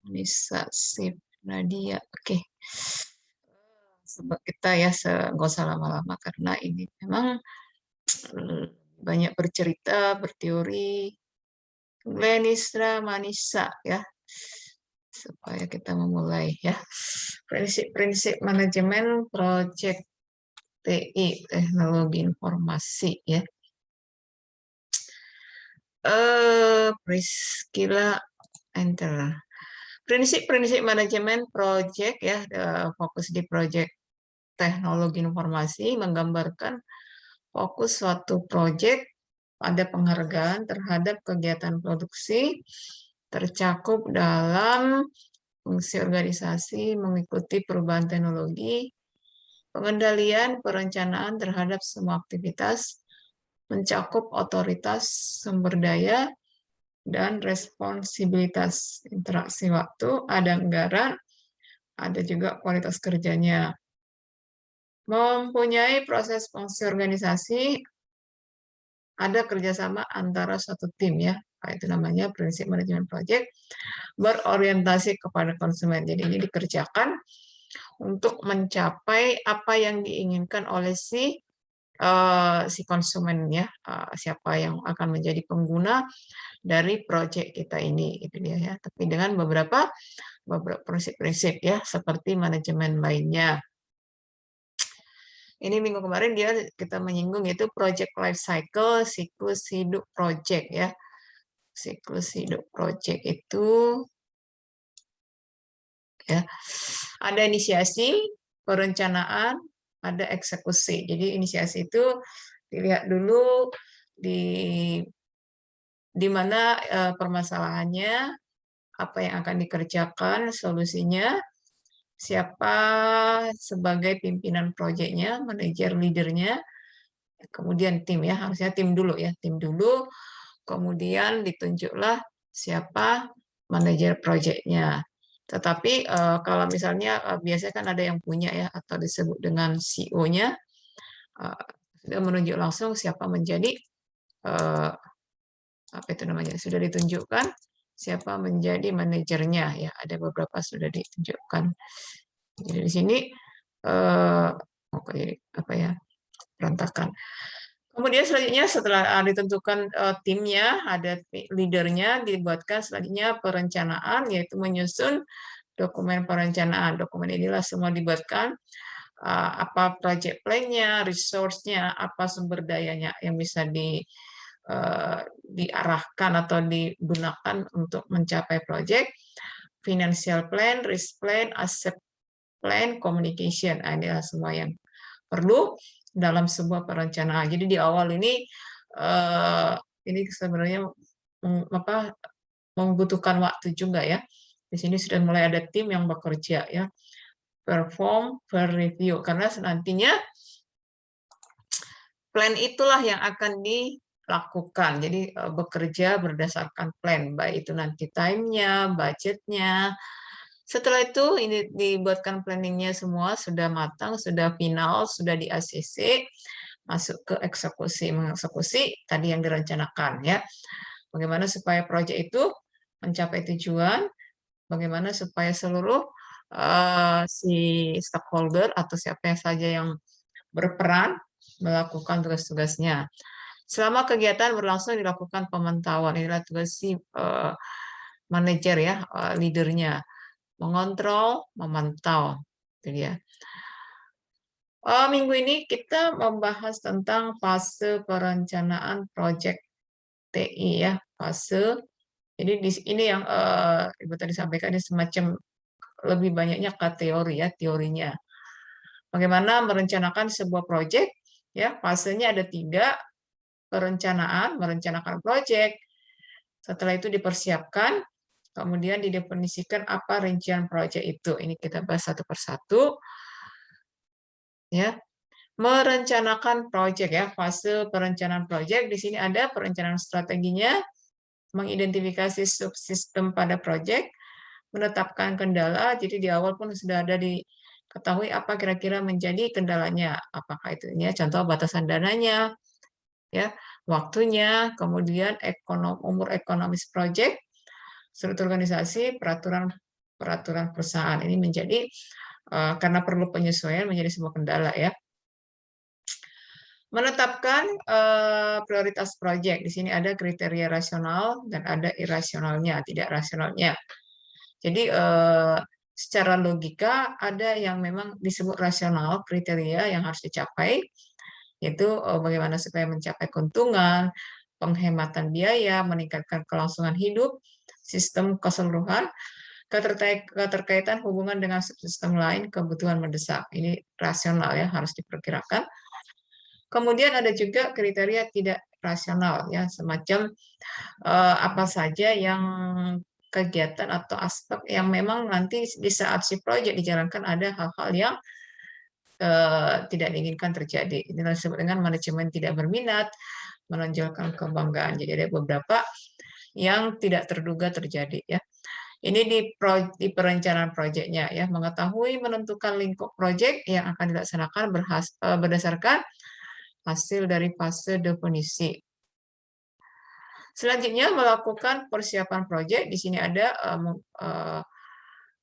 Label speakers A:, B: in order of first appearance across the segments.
A: Bisa sip Nadia. Oke. Sebab kita ya nggak usah lama-lama karena ini memang eh, banyak bercerita, berteori. Glenistra Manisa ya, supaya kita memulai ya. Prinsip-prinsip manajemen proyek TI, teknologi informasi ya. Priscilla enter. Prinsip-prinsip manajemen proyek ya, fokus di proyek teknologi informasi menggambarkan fokus suatu proyek pada penghargaan terhadap kegiatan produksi tercakup dalam fungsi organisasi mengikuti perubahan teknologi, pengendalian perencanaan terhadap semua aktivitas, mencakup otoritas sumber daya, dan responsibilitas interaksi waktu, ada anggaran, ada juga kualitas kerjanya. Mempunyai proses fungsi organisasi, ada kerjasama antara suatu tim ya, itu namanya prinsip manajemen proyek, berorientasi kepada konsumen. Jadi ini dikerjakan untuk mencapai apa yang diinginkan oleh si konsumen ya, siapa yang akan menjadi pengguna dari proyek kita ini, itu dia ya. Tapi dengan beberapa prinsip-prinsip ya, seperti manajemen lainnya. Ini minggu kemarin kita menyinggung itu project life cycle, siklus hidup project ya. Siklus hidup project itu ya ada inisiasi, perencanaan, ada eksekusi. Jadi inisiasi itu dilihat dulu di mana permasalahannya, apa yang akan dikerjakan, solusinya, siapa sebagai pimpinan proyeknya, manajer leadernya, kemudian tim ya, harusnya tim dulu ya, tim dulu, kemudian ditunjuklah siapa manajer proyeknya. Tetapi kalau misalnya biasanya kan ada yang punya ya, atau disebut dengan CEO-nya, sudah menunjuk langsung siapa menjadi apa itu namanya, sudah ditunjukkan siapa menjadi manajernya ya, ada beberapa sudah ditunjukkan. Jadi di sini apa ya, berantakan. Kemudian selanjutnya setelah ditentukan timnya, ada leadernya, dibuatkan selanjutnya perencanaan, yaitu menyusun dokumen perencanaan. Dokumen inilah semua dibuatkan, apa project plan-nya, resource-nya, apa sumber dayanya yang bisa diarahkan atau digunakan untuk mencapai project, financial plan, risk plan, asset plan, communication. Inilah semua yang perlu dalam sebuah perencanaan. Jadi di awal ini sebenarnya membutuhkan waktu juga ya. Di sini sudah mulai ada tim yang bekerja ya, perform, per review, karena nantinya plan itulah yang akan dilakukan. Jadi bekerja berdasarkan plan, baik itu nanti time-nya, budgetnya. Setelah itu ini dibuatkan planningnya semua sudah matang, sudah final, sudah di ACC, masuk ke eksekusi, mengeksekusi tadi yang direncanakan ya. Bagaimana supaya proyek itu mencapai tujuan, bagaimana supaya seluruh si stakeholder atau siapa saja yang berperan melakukan tugas-tugasnya. Selama kegiatan berlangsung dilakukan pemantauan, inilah tugas si manajer ya, leadernya, mengontrol, memantau. Itu dia. Minggu ini kita membahas tentang fase perencanaan proyek TI ya, fase. Jadi di ini yang Ibu tadi sampaikan ini semacam lebih banyaknya ke teori ya, teorinya. Bagaimana merencanakan sebuah proyek ya, fasenya ada 3, perencanaan, merencanakan proyek. Setelah itu dipersiapkan, kemudian didefinisikan apa rincian proyek itu. Ini kita bahas satu persatu. Ya, merencanakan proyek ya, fase perencanaan proyek. Di sini ada perencanaan strateginya, mengidentifikasi subsistem pada proyek, menetapkan kendala. Jadi di awal pun sudah ada diketahui apa kira-kira menjadi kendalanya. Apakah itu ya, contoh batasan dananya, ya, waktunya, kemudian umur ekonomis proyek, struktur organisasi, peraturan peraturan perusahaan. Ini menjadi karena perlu penyesuaian menjadi sebuah kendala ya. Menetapkan prioritas proyek. Di sini ada kriteria rasional dan ada irasionalnya, tidak rasionalnya. Jadi secara logika ada yang memang disebut rasional, kriteria yang harus dicapai, yaitu bagaimana supaya mencapai keuntungan, penghematan biaya, meningkatkan kelangsungan hidup, sistem keseluruhan, keterkaitan hubungan dengan sistem lain, kebutuhan mendesak. Ini rasional ya, harus diperkirakan. Kemudian ada juga kriteria tidak rasional ya, semacam apa saja yang kegiatan atau aspek yang memang nanti di saat si proyek dijalankan ada hal-hal yang tidak diinginkan terjadi. Ini disebut dengan manajemen tidak berminat, menonjolkan kebanggaan. Jadi ada beberapa yang tidak terduga terjadi ya. Ini di perencanaan proyeknya ya, mengetahui menentukan lingkup proyek yang akan dilaksanakan berdasarkan hasil dari fase definisi. Selanjutnya melakukan persiapan proyek. Di sini ada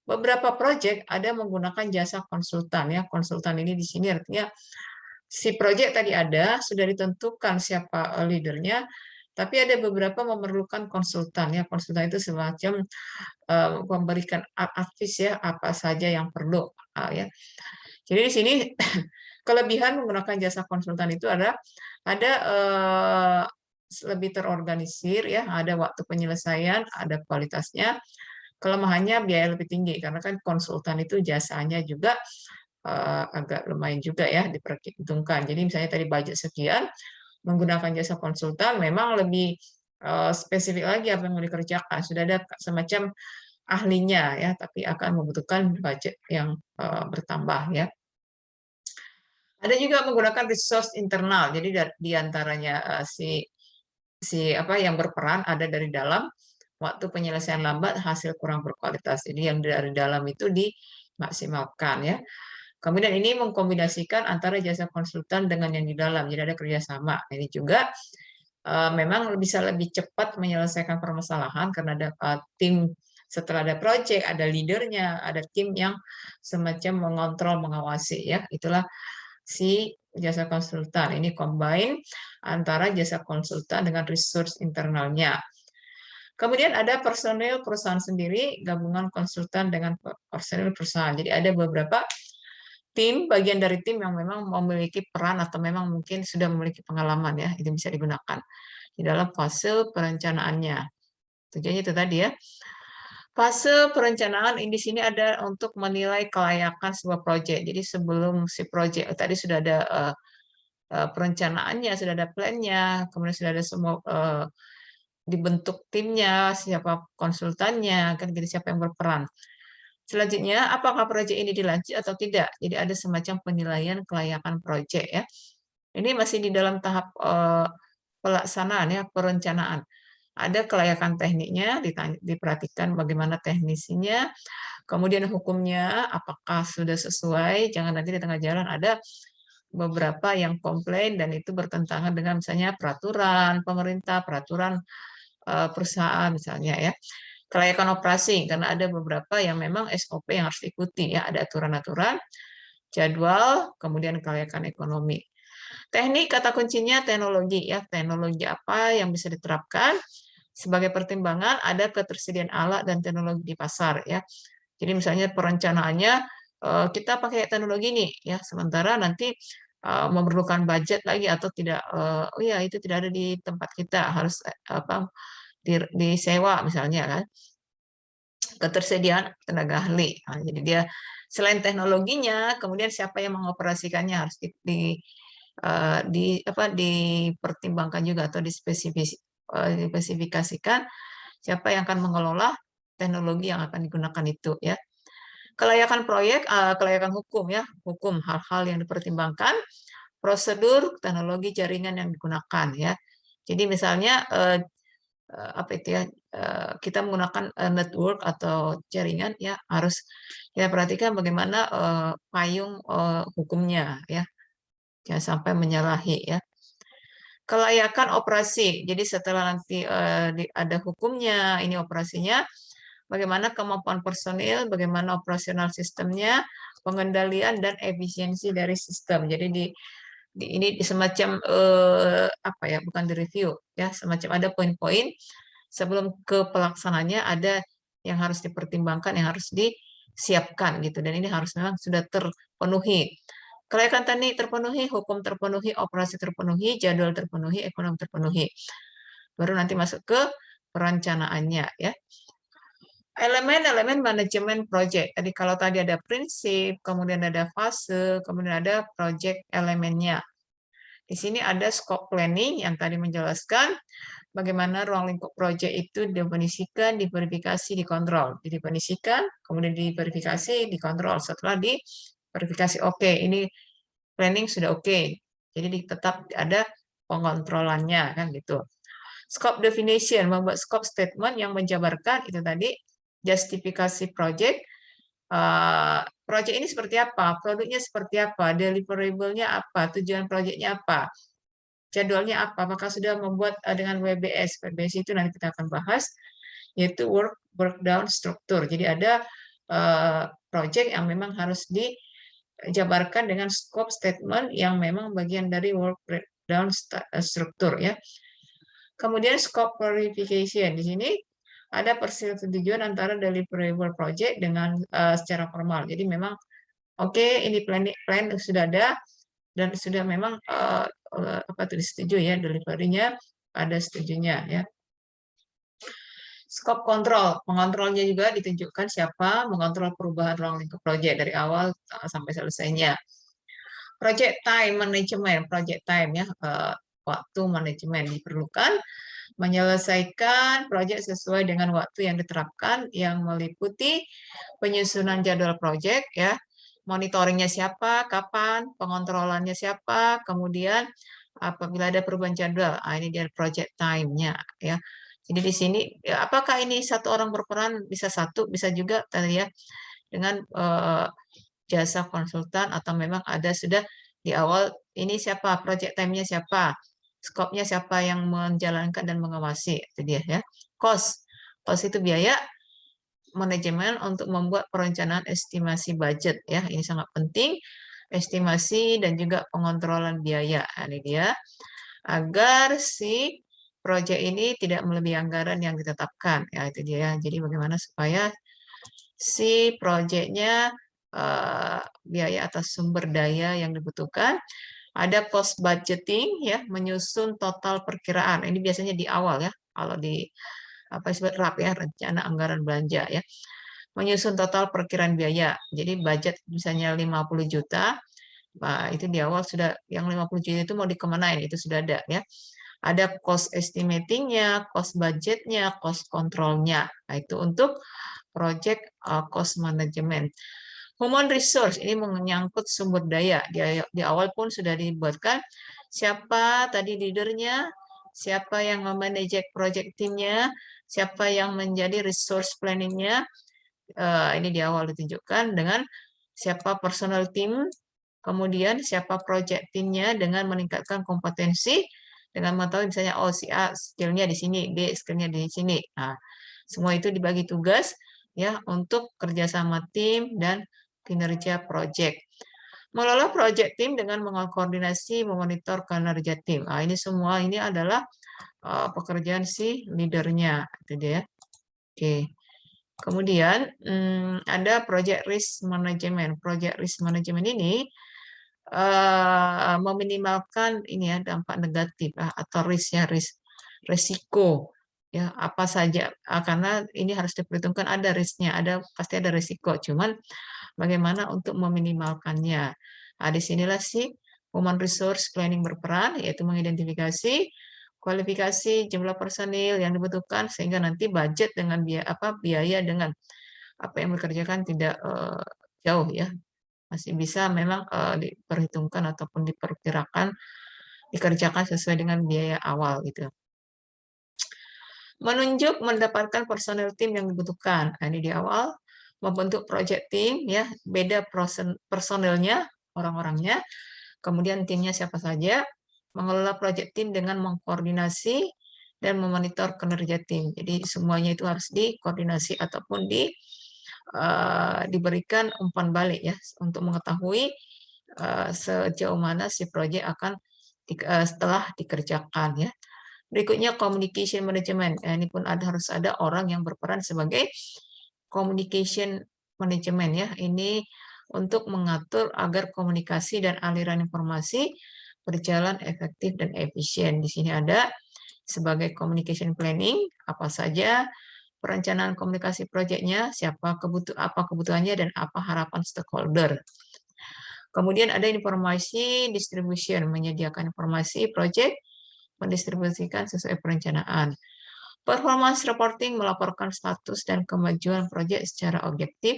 A: beberapa proyek ada menggunakan jasa konsultan ya. Konsultan ini di sini artinya si proyek tadi ada sudah ditentukan siapa leadernya, tapi ada beberapa memerlukan konsultan ya. Konsultan itu semacam memberikan advice ya apa saja yang perlu ya. Jadi di sini kelebihan menggunakan jasa konsultan itu ada lebih terorganisir ya, ada waktu penyelesaian, ada kualitasnya. Kelemahannya biaya lebih tinggi karena kan konsultan itu jasanya juga agak lumayan juga ya diperhitungkan. Jadi misalnya tadi budget sekian, menggunakan jasa konsultan memang lebih spesifik lagi apa yang mau dikerjakan. Sudah ada semacam ahlinya ya, tapi akan membutuhkan budget yang bertambah ya. Ada juga menggunakan resource internal. Jadi di antaranya si apa yang berperan ada dari dalam, waktu penyelesaian lambat, hasil kurang berkualitas. Jadi yang dari dalam itu dimaksimalkan ya. Kemudian ini mengkombinasikan antara jasa konsultan dengan yang di dalam. Jadi ada kerjasama. Ini juga memang bisa lebih cepat menyelesaikan permasalahan karena ada tim setelah ada project, ada leadernya, ada tim yang semacam mengontrol, mengawasi ya. Itulah si jasa konsultan. Ini combine antara jasa konsultan dengan resource internalnya. Kemudian ada personil perusahaan sendiri, gabungan konsultan dengan personil perusahaan. Jadi ada beberapa tim, bagian dari tim yang memang memiliki peran atau memang mungkin sudah memiliki pengalaman ya, itu bisa digunakan di dalam fase perencanaannya. Tujuannya itu tadi ya. Fase perencanaan ini di sini ada untuk menilai kelayakan sebuah proyek. Jadi sebelum si proyek tadi sudah ada perencanaannya, sudah ada plan-nya, kemudian sudah ada semua dibentuk timnya, siapa konsultannya, kan gitu siapa yang berperan. Selanjutnya, apakah proyek ini dilanjut atau tidak? Jadi ada semacam penilaian kelayakan proyek ya. Ini masih di dalam tahap pelaksanaan ya, perencanaan. Ada kelayakan tekniknya, diperhatikan bagaimana teknisinya, kemudian hukumnya, apakah sudah sesuai, jangan nanti di tengah jalan ada beberapa yang komplain dan itu bertentangan dengan misalnya peraturan pemerintah, peraturan perusahaan misalnya ya. Kelayakan operasi, karena ada beberapa yang memang SOP yang harus diikuti ya, ada aturan-aturan, jadwal, kemudian kelayakan ekonomi. Teknik kata kuncinya teknologi ya, teknologi apa yang bisa diterapkan. Sebagai pertimbangan ada ketersediaan alat dan teknologi di pasar ya. Jadi misalnya perencanaannya kita pakai teknologi ini ya, sementara nanti memerlukan budget lagi atau tidak, oh ya itu tidak ada di tempat kita, harus apa disewa misalnya kan. Ketersediaan tenaga ahli. Nah, jadi dia selain teknologinya, kemudian siapa yang mengoperasikannya harus dipertimbangkan juga atau dispesifikasikan siapa yang akan mengelola teknologi yang akan digunakan itu ya. Kelayakan proyek, kelayakan hukum ya, hukum hal-hal yang dipertimbangkan, prosedur, teknologi jaringan yang digunakan ya. Jadi misalnya apa itu ya, kita menggunakan network atau jaringan ya, harus kita perhatikan bagaimana payung hukumnya ya, jangan sampai menyalahi ya. Kelayakan operasi, jadi setelah nanti ada hukumnya, ini operasinya bagaimana kemampuan personil, bagaimana operasional sistemnya, pengendalian dan efisiensi dari sistem. Jadi ini semacam apa ya, bukan direview ya, semacam ada poin-poin sebelum ke pelaksananya, ada yang harus dipertimbangkan, yang harus disiapkan gitu, dan ini harus memang sudah terpenuhi. Kelayakan tadi terpenuhi, hukum terpenuhi, operasi terpenuhi, jadwal terpenuhi, ekonomi terpenuhi. Baru nanti masuk ke perencanaannya ya. Elemen-elemen manajemen project. Tadi kalau tadi ada prinsip, kemudian ada fase, kemudian ada project elemennya. Di sini ada scope planning yang tadi menjelaskan bagaimana ruang lingkup project itu didefinisikan, diverifikasi, dikontrol. Didefinisikan, kemudian diverifikasi, dikontrol. Setelah diverifikasi, oke, ini planning sudah oke. Jadi tetap ada pengontrolannya kan gitu. Scope definition, membuat scope statement yang menjabarkan itu tadi justifikasi project. Project ini seperti apa, produknya seperti apa, deliverable-nya apa, tujuan projectnya apa, jadwalnya apa, apakah sudah membuat dengan WBS. WBS itu nanti kita akan bahas, yaitu work breakdown struktur. Jadi ada project yang memang harus dijabarkan dengan scope statement yang memang bagian dari work breakdown struktur ya. Kemudian scope verification. Di sini ada persetujuan antara deliverable project dengan secara formal. Jadi memang oke, ini plan sudah ada dan sudah memang apa tuh disetujui ya, delivery-nya ada setujunya ya. Scope control, pengontrolnya juga ditunjukkan siapa mengontrol perubahan ruang lingkup project dari awal sampai selesainya. Project time management, project time ya, waktu manajemen diperlukan menyelesaikan proyek sesuai dengan waktu yang diterapkan yang meliputi penyusunan jadwal proyek ya, monitoringnya siapa, kapan, pengontrolannya siapa, kemudian apabila ada perubahan jadwal, ini dia project time-nya ya. Jadi di sini ya, apakah ini satu orang berperan, bisa satu, bisa juga tadi ya dengan jasa konsultan atau memang ada sudah di awal ini siapa, project time-nya siapa, skopnya siapa yang menjalankan dan mengawasi, itu dia ya. Cost itu biaya manajemen untuk membuat perencanaan estimasi budget ya, ini sangat penting, estimasi dan juga pengontrolan biaya. Ini dia agar si proyek ini tidak melebihi anggaran yang ditetapkan ya, itu dia. Jadi bagaimana supaya si proyeknya biaya atas sumber daya yang dibutuhkan. Ada cost budgeting ya, menyusun total perkiraan. Ini biasanya di awal ya, kalau di apa disebut RAP ya, rencana anggaran belanja ya. Menyusun total perkiraan biaya. Jadi budget misalnya 50 juta, nah, itu di awal sudah yang 50 juta itu mau dikemanain, itu sudah ada ya. Ada cost estimatingnya, cost budgetnya, cost controlnya. Nah, itu untuk project cost management. Human resource ini menyangkut sumber daya. Di awal pun sudah dibuatkan siapa tadi leadernya, siapa yang memanage project timnya, siapa yang menjadi resource planningnya. Ini di awal ditunjukkan dengan siapa personal team, kemudian siapa project timnya dengan meningkatkan kompetensi, dengan mengetahui misalnya oh si A skillnya di sini, B skillnya di sini. Nah, semua itu dibagi tugas ya untuk kerjasama tim dan kinerja project. Mengelola project tim dengan mengkoordinasi, memonitor kinerja tim. Nah, ini semua ini adalah pekerjaan si leadernya, itu dia. Oke. Kemudian ada project risk management. Project risk management ini meminimalkan ini ya dampak negatif atau risk ya, risiko ya apa saja karena ini harus diperhitungkan ada risknya, ada pasti ada risiko. Cuman bagaimana untuk meminimalkannya. Nah, disinilah si human resource planning berperan, yaitu mengidentifikasi kualifikasi jumlah personil yang dibutuhkan sehingga nanti budget dengan biaya dengan apa yang dikerjakan tidak jauh ya, masih bisa memang diperhitungkan ataupun diperkirakan dikerjakan sesuai dengan biaya awal gitu. Menunjuk mendapatkan personel tim yang dibutuhkan. Nah, ini di awal membentuk project team ya, beda personelnya, orang-orangnya, kemudian timnya siapa saja, mengelola project team dengan mengkoordinasi dan memonitor kinerja tim. Jadi semuanya itu harus dikoordinasi ataupun diberikan umpan balik ya untuk mengetahui sejauh mana si proyek akan setelah dikerjakan ya. Berikutnya communication management. Ini pun harus ada orang yang berperan sebagai communication management ya. Ini untuk mengatur agar komunikasi dan aliran informasi berjalan efektif dan efisien. Di sini ada sebagai communication planning, apa saja perencanaan komunikasi proyeknya, apa kebutuhannya, dan apa harapan stakeholder. Kemudian ada informasi distribution, menyediakan informasi proyek, mendistribusikan sesuai perencanaan. Performance reporting, melaporkan status dan kemajuan proyek secara objektif,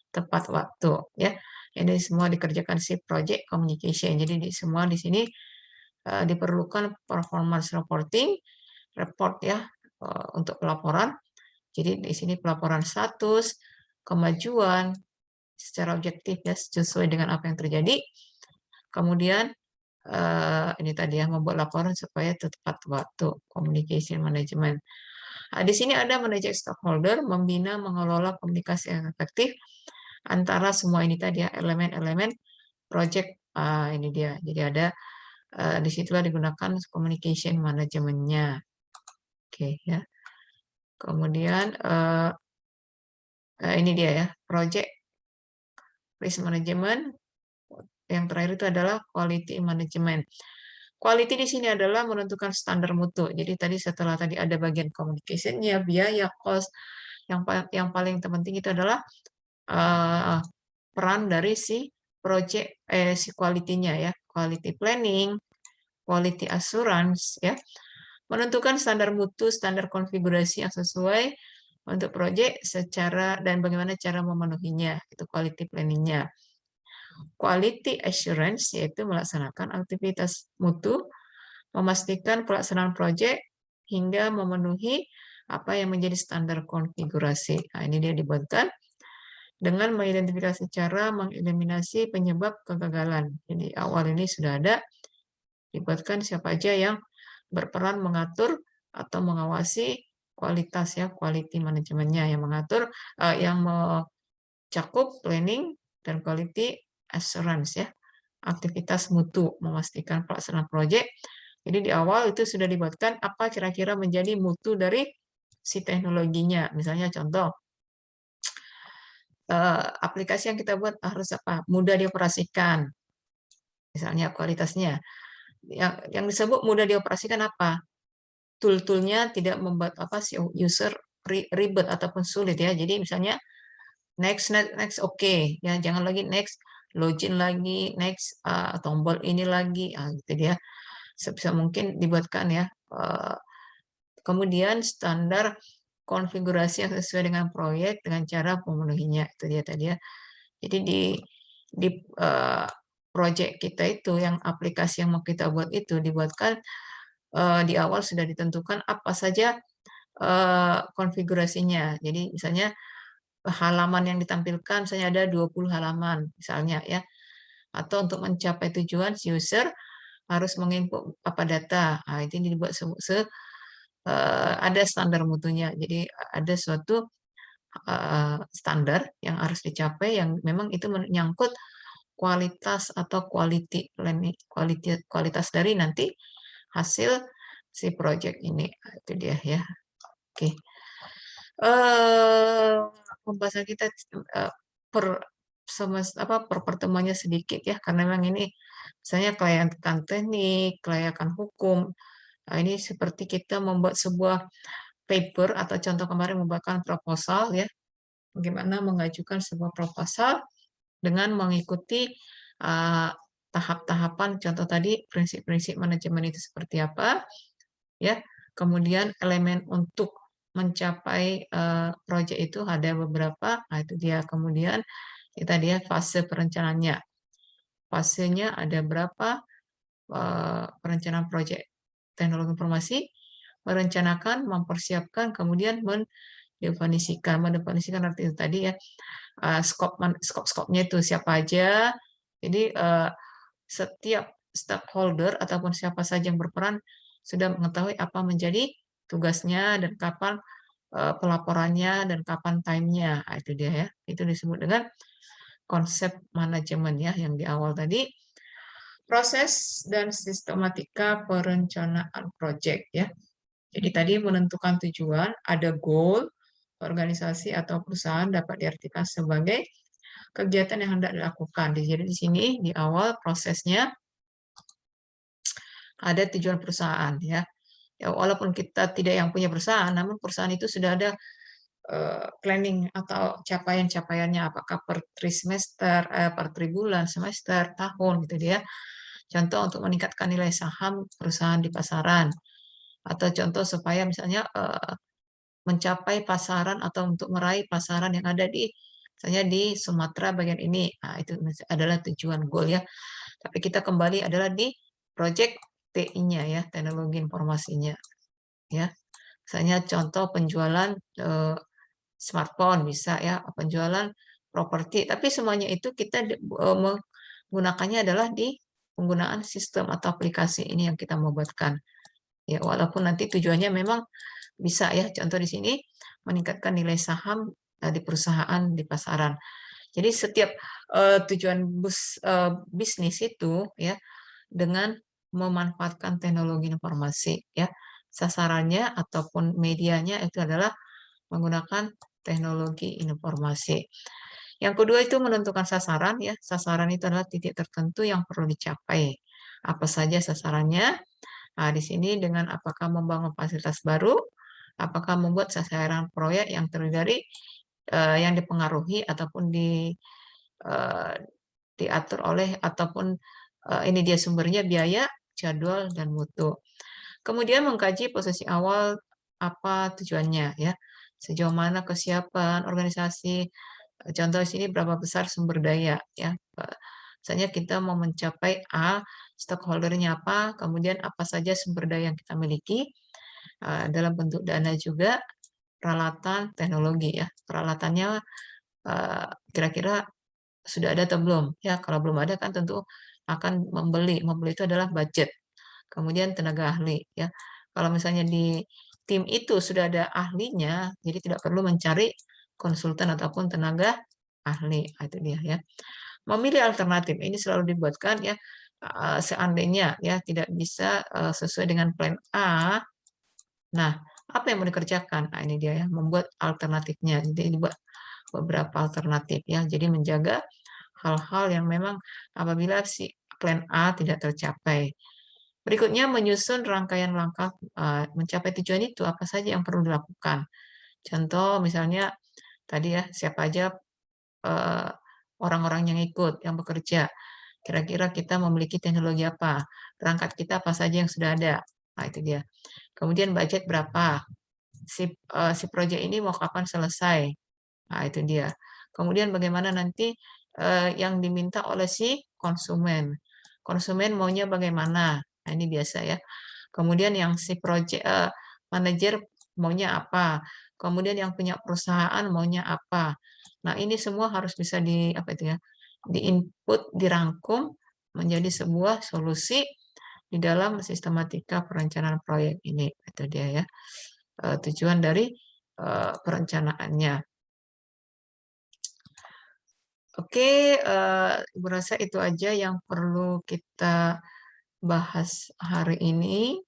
A: tepat waktu. Ya, ini semua dikerjakan si project communication. Jadi semua di sini diperlukan performance reporting, report ya untuk pelaporan. Jadi di sini pelaporan status, kemajuan secara objektif ya sesuai dengan apa yang terjadi. Kemudian ini tadi ya membuat laporan supaya tepat waktu, communication management. Nah, di sini ada manajer stakeholder, membina, mengelola komunikasi yang efektif antara semua ini tadi ya elemen-elemen project. Ini dia. Jadi ada disitulah digunakan communication manajemennya. Oke ya. Kemudian ini dia ya, project risk management. Yang terakhir itu adalah quality management. Quality di sini adalah menentukan standar mutu. Jadi tadi setelah tadi ada bagian communication-nya, biaya, cost, yang paling terpenting itu adalah peran dari si project si quality-nya ya, quality planning, quality assurance ya. Menentukan standar mutu, standar konfigurasi yang sesuai untuk project secara dan bagaimana cara memenuhinya, itu quality planning-nya. Quality assurance yaitu melaksanakan aktivitas mutu, memastikan pelaksanaan proyek hingga memenuhi apa yang menjadi standar konfigurasi. Nah, ini dia dibuatkan dengan mengidentifikasi cara mengeliminasi penyebab kegagalan. Jadi awal ini sudah ada dibuatkan siapa aja yang berperan mengatur atau mengawasi kualitas ya, quality manajemennya yang mengatur yang mencakup planning dan quality assurance ya, aktivitas mutu, memastikan pelaksanaan proyek. Jadi di awal itu sudah dibuatkan apa kira-kira menjadi mutu dari si teknologinya. Misalnya contoh, aplikasi yang kita buat harus apa? Mudah dioperasikan. Misalnya kualitasnya. Yang disebut mudah dioperasikan apa? Tool-toolnya tidak membuat apa si user ribet ataupun sulit ya. Jadi misalnya next next next oke ya, jangan lagi next login lagi, next tombol ini lagi, gitu dia. Sebisa mungkin dibuatkan ya. Kemudian standar konfigurasi yang sesuai dengan proyek dengan cara memenuhinya, itu dia tadi ya. Jadi di proyek kita itu yang aplikasi yang mau kita buat itu dibuatkan di awal sudah ditentukan apa saja konfigurasinya. Jadi misalnya halaman yang ditampilkan misalnya ada 20 halaman misalnya ya. Atau untuk mencapai tujuan si user harus menginput apa data. Nah, itu dibuat ada standar mutunya. Jadi ada suatu standar yang harus dicapai yang memang itu menyangkut kualitas atau kualitas dari nanti hasil si project ini. Itu dia ya. Oke. Pembahasan kita per pertemuannya sedikit ya karena memang ini misalnya kelayakan teknik, kelayakan hukum. Nah, ini seperti kita membuat sebuah paper atau contoh kemarin membuatkan proposal ya. Bagaimana mengajukan sebuah proposal dengan mengikuti tahap-tahapan contoh tadi prinsip-prinsip manajemen itu seperti apa ya. Kemudian elemen untuk mencapai proyek itu ada beberapa. Nah, itu dia. Kemudian kita lihat fase perencanaannya. Fasenya ada berapa? Perencanaan proyek teknologi informasi, merencanakan, mempersiapkan, kemudian mendefinisikan. Mendefinisikan arti itu tadi ya, skop-skopnya itu siapa aja. Jadi setiap stakeholder ataupun siapa saja yang berperan sudah mengetahui apa menjadi tugasnya dan kapan pelaporannya dan kapan time-nya. Nah, itu dia ya. Itu disebut dengan konsep manajemen ya yang di awal tadi. Proses dan sistematika perencanaan proyek ya. Jadi tadi menentukan tujuan, ada goal, organisasi atau perusahaan dapat diartikan sebagai kegiatan yang hendak dilakukan. Jadi di sini di awal prosesnya ada tujuan perusahaan ya. Ya walaupun kita tidak yang punya perusahaan, namun perusahaan itu sudah ada planning atau capaian-capaiannya apakah per trimester, per tribulan, semester, tahun gitu dia. Contoh untuk meningkatkan nilai saham perusahaan di pasaran atau contoh supaya misalnya mencapai pasaran atau untuk meraih pasaran yang ada di misalnya di Sumatera bagian ini. Nah, itu adalah tujuan goal ya. Tapi kita kembali adalah di project TI-nya ya, teknologi informasinya ya. Misalnya contoh penjualan smartphone bisa ya, penjualan properti. Tapi semuanya itu kita menggunakannya adalah di penggunaan sistem atau aplikasi ini yang kita mau buatkan. Ya, walaupun nanti tujuannya memang bisa ya, contoh di sini meningkatkan nilai saham di perusahaan di pasaran. Jadi setiap tujuan bisnis itu ya dengan memanfaatkan teknologi informasi ya. Sasarannya ataupun medianya itu adalah menggunakan teknologi informasi. Yang kedua itu menentukan sasaran ya. Sasaran itu adalah titik tertentu yang perlu dicapai. Apa saja sasarannya? Nah, di sini dengan apakah membangun fasilitas baru, apakah membuat sasaran proyek yang terdiri dari yang dipengaruhi ataupun eh, diatur oleh ataupun ini dia sumbernya biaya, jadwal dan mutu. Kemudian mengkaji posisi awal apa tujuannya ya. Sejauh mana kesiapan organisasi. Contoh di sini berapa besar sumber daya ya. Misalnya kita mau mencapai A, stakeholdernya apa, kemudian apa saja sumber daya yang kita miliki dalam bentuk dana juga, peralatan, teknologi ya. Peralatannya kira-kira sudah ada atau belum? Ya, kalau belum ada kan tentu akan membeli. Membeli itu adalah budget. Kemudian tenaga ahli ya. Kalau misalnya di tim itu sudah ada ahlinya, jadi tidak perlu mencari konsultan ataupun tenaga ahli. Nah, itu dia ya. Memilih alternatif ini selalu dibuatkan ya seandainya ya tidak bisa sesuai dengan plan A. Nah, apa yang mau dikerjakan? Nah, ini dia ya, membuat alternatifnya. Jadi dibuat beberapa alternatif ya. Jadi menjaga hal-hal yang memang apabila si plan A tidak tercapai. Berikutnya menyusun rangkaian langkah mencapai tujuan itu apa saja yang perlu dilakukan. Contoh misalnya tadi ya siapa aja orang-orang yang ikut, yang bekerja. Kira-kira kita memiliki teknologi apa? Perangkat kita apa saja yang sudah ada? Nah, itu dia. Kemudian budget berapa? Si proyek ini mau kapan selesai? Nah, itu dia. Kemudian bagaimana nanti yang diminta oleh si konsumen. Konsumen maunya bagaimana? Nah, ini biasa ya. Kemudian yang si project manager maunya apa? Kemudian yang punya perusahaan maunya apa? Nah, ini semua harus bisa di apa itu ya? Diinput, dirangkum menjadi sebuah solusi di dalam sistematika perencanaan proyek ini. Itu dia ya. Tujuan dari perencanaannya. Oke, Ibu rasa itu aja yang perlu kita bahas hari ini.